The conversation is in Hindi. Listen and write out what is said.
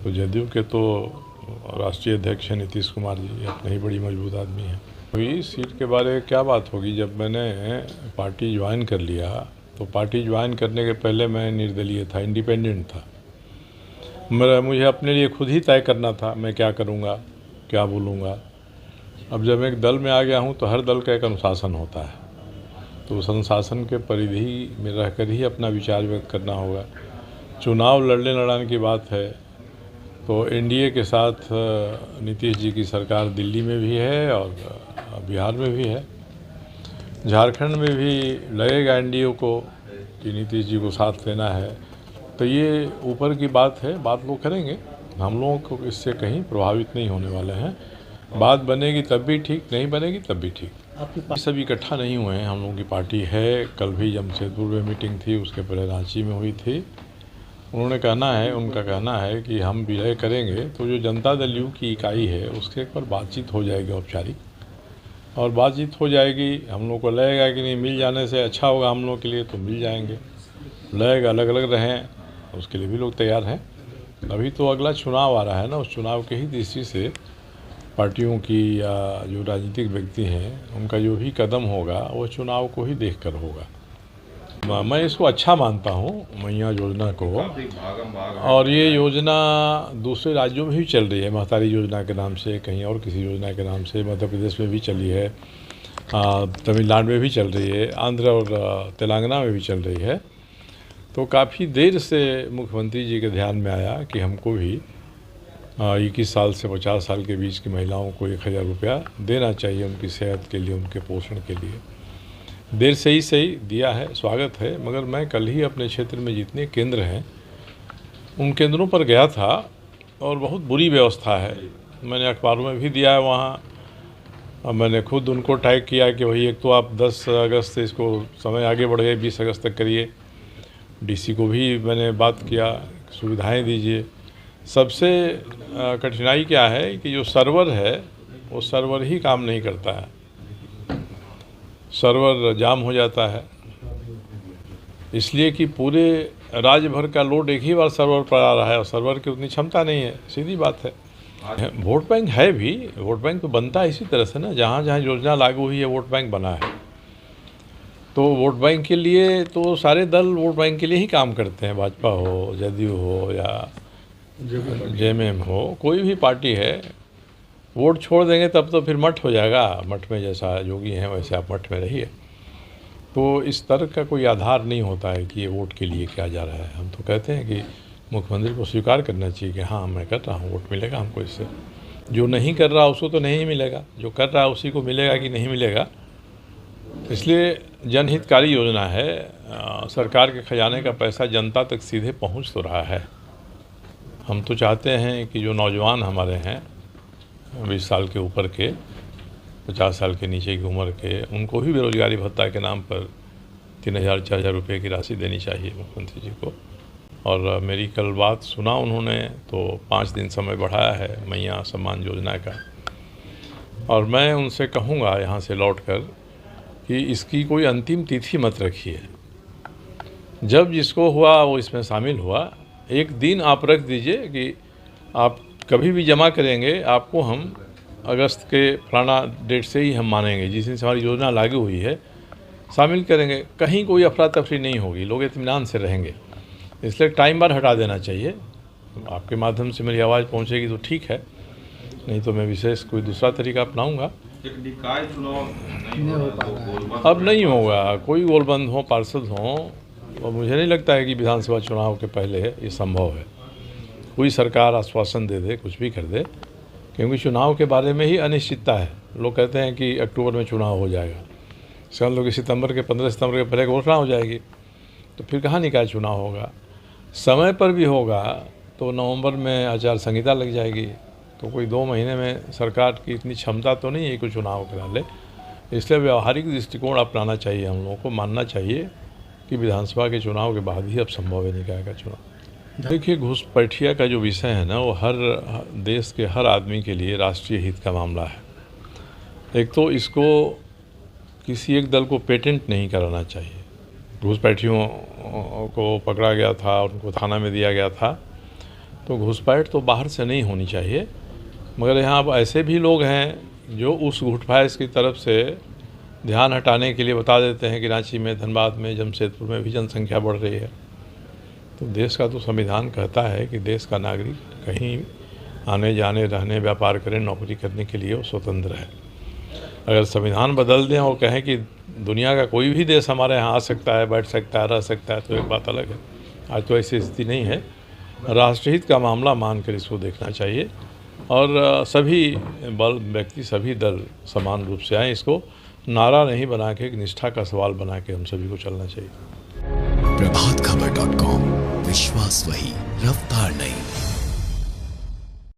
तो जदयू के तो राष्ट्रीय अध्यक्ष हैं नीतीश कुमार जी, अपने ही बड़ी मजबूत आदमी हैं। अभी सीट के बारे में क्या बात होगी, जब मैंने पार्टी ज्वाइन कर लिया तो पार्टी ज्वाइन करने के पहले मैं निर्दलीय था, इंडिपेंडेंट था। मुझे अपने लिए खुद ही तय करना था मैं क्या करूँगा, क्या बोलूँगा। अब जब एक दल में आ गया हूँ तो हर दल का एक अनुशासन होता है, तो उस अनुशासन के परिधि में रहकर ही अपना विचार व्यक्त करना होगा। चुनाव लड़ने की बात है तो एनडीए के साथ नीतीश जी की सरकार दिल्ली में भी है और बिहार में भी है। झारखंड में भी लगेगा एनडीए को कि नीतीश जी को साथ लेना है, तो ये ऊपर की बात है, बात लोग करेंगे। हम लोगों को इससे कहीं प्रभावित नहीं होने वाले हैं। बात बनेगी तब भी ठीक, नहीं बनेगी तब भी ठीक। सब इकट्ठा नहीं हुए हैं, हम लोगों की पार्टी है। कल भी जमशेदपुर में मीटिंग थी, उसके पहले रांची में हुई थी। उनका कहना है कि हम विलय करेंगे तो जो जनता दल यू की इकाई है उसके एक बार बातचीत हो जाएगी औपचारिक, और बातचीत हो जाएगी। हम लोग को लगेगा कि नहीं मिल जाने से अच्छा होगा हम लोग के लिए तो मिल जाएंगे, लगेगा अलग अलग रहें उसके लिए भी लोग तैयार हैं। अभी तो अगला चुनाव आ रहा है ना, उस चुनाव के ही दृष्टि से पार्टियों की या जो राजनीतिक व्यक्ति हैं उनका जो भी कदम होगा वो चुनाव को ही देखकर होगा। मैं इसको अच्छा मानता हूँ मैया योजना को, और ये योजना दूसरे राज्यों में भी चल रही है। महतारी योजना के नाम से, कहीं और किसी योजना के नाम से मध्य प्रदेश में भी चली है, तमिलनाडु में भी चल रही है, आंध्र और तेलंगाना में भी चल रही है। तो काफ़ी देर से मुख्यमंत्री जी के ध्यान में आया कि हमको भी 21 साल से 50 साल के बीच की महिलाओं को 1000 रुपया देना चाहिए उनकी सेहत के लिए, उनके पोषण के लिए। देर से ही सही दिया है, स्वागत है। मगर मैं कल ही अपने क्षेत्र में जितने केंद्र हैं उन केंद्रों पर गया था और बहुत बुरी व्यवस्था है। मैंने अखबारों में भी दिया है वहाँ, और मैंने खुद उनको टैग किया कि भाई एक तो आप 10 अगस्त से इसको समय आगे बढ़ गए, 20 अगस्त तक करिए। डीसी को भी मैंने बात किया, सुविधाएं दीजिए। सबसे कठिनाई क्या है कि जो सर्वर है वो सर्वर ही काम नहीं करता है, सर्वर जाम हो जाता है, इसलिए कि पूरे राज्य भर का लोड एक ही बार सर्वर पर आ रहा है और सर्वर की उतनी क्षमता नहीं है, सीधी बात है। वोट बैंक है भी, वोट बैंक तो बनता है इसी तरह से ना, जहाँ जहाँ योजना लागू हुई है वोट बैंक बना है। तो वोट बैंक के लिए तो सारे दल वोट बैंक के लिए ही काम करते हैं, भाजपा हो, जदयू हो या जेएमएम हो, कोई भी पार्टी है। वोट छोड़ देंगे तब तो फिर मठ हो जाएगा, मठ में जैसा योगी हैं वैसे आप मठ में रहिए। तो इस तरह का कोई आधार नहीं होता है कि ये वोट के लिए किया जा रहा है। हम तो कहते हैं कि मुख्यमंत्री को स्वीकार करना चाहिए कि हाँ मैं कर रहा हूँ, वोट मिलेगा हमको इससे। जो नहीं कर रहा उसको तो नहीं मिलेगा, जो कर रहा है उसी को मिलेगा कि नहीं मिलेगा। इसलिए जनहितकारी योजना है, सरकार के खजाने का पैसा जनता तक सीधे पहुँच तो रहा है। हम तो चाहते हैं कि जो नौजवान हमारे हैं 20 साल के ऊपर के, 50 साल के नीचे की उम्र के, उनको भी बेरोजगारी भत्ता के नाम पर 3000-4000 रुपये की राशि देनी चाहिए मुख्यमंत्री जी को। और मेरी कल बात सुना उन्होंने तो 5 दिन समय बढ़ाया है मैया सम्मान योजना का। और मैं उनसे कहूँगा यहाँ से लौटकर कि इसकी कोई अंतिम तिथि मत रखिए, जब जिसको हुआ वो इसमें शामिल हुआ। एक दिन आप रख दीजिए कि आप कभी भी जमा करेंगे, आपको हम अगस्त के फलाना डेट से ही हम मानेंगे, जिस दिन से हमारी योजना लागू हुई है शामिल करेंगे। कहीं कोई अफरा तफरी नहीं होगी, लोग इत्मीनान से रहेंगे। इसलिए टाइम बार हटा देना चाहिए। आपके माध्यम से मेरी आवाज़ पहुंचेगी तो ठीक है, नहीं तो मैं विशेष कोई दूसरा तरीका अपनाऊंगा। अब नहीं होगा, कोई गोलबंद हो, पार्षद हों, और मुझे नहीं लगता है कि विधानसभा चुनाव के पहले ये संभव है। कोई सरकार आश्वासन दे दे, कुछ भी कर दे, क्योंकि चुनाव के बारे में ही अनिश्चितता है। लोग कहते हैं कि अक्टूबर में चुनाव हो जाएगा, समझ लो कि सितंबर के 15 सितंबर के पहले घोषणा हो जाएगी, तो फिर कहाँ निकाय चुनाव होगा। समय पर भी होगा तो नवंबर में आचार संहिता लग जाएगी, तो कोई 2 महीने में सरकार की इतनी क्षमता तो नहीं है कि चुनाव करा ले। इसलिए व्यवहारिक दृष्टिकोण अपनाना चाहिए, हम लोगों को मानना चाहिए कि विधानसभा के चुनाव के बाद ही अब संभव है निकाय का चुनाव। देखिए, घुसपैठिया का जो विषय है ना, वो हर देश के हर आदमी के लिए राष्ट्रीय हित का मामला है। एक तो इसको किसी एक दल को पेटेंट नहीं कराना चाहिए। घुसपैठियों को पकड़ा गया था, उनको थाना में दिया गया था, तो घुसपैठ तो बाहर से नहीं होनी चाहिए, मगर यहाँ अब ऐसे भी लोग हैं जो उस घुसपैठ की तरफ से ध्यान हटाने के लिए बता देते हैं कि रांची में, धनबाद में, जमशेदपुर में भी जनसंख्या बढ़ रही है। तो देश का तो संविधान कहता है कि देश का नागरिक कहीं आने जाने, रहने, व्यापार करने, नौकरी करने के लिए वो स्वतंत्र है। अगर संविधान बदल दें और कहें कि दुनिया का कोई भी देश हमारे यहाँ आ सकता है, बैठ सकता है, रह सकता है, तो एक बात अलग है। आज तो ऐसी स्थिति नहीं है। राष्ट्रहित का मामला मानकर इसको देखना चाहिए और सभी व्यक्ति, सभी दल समान रूप से आए। इसको नारा नहीं बना के, निष्ठा का सवाल बना के हम सभी को चलना चाहिए। प्रभातखबर.com, विश्वास वही, रफ्तार नहीं।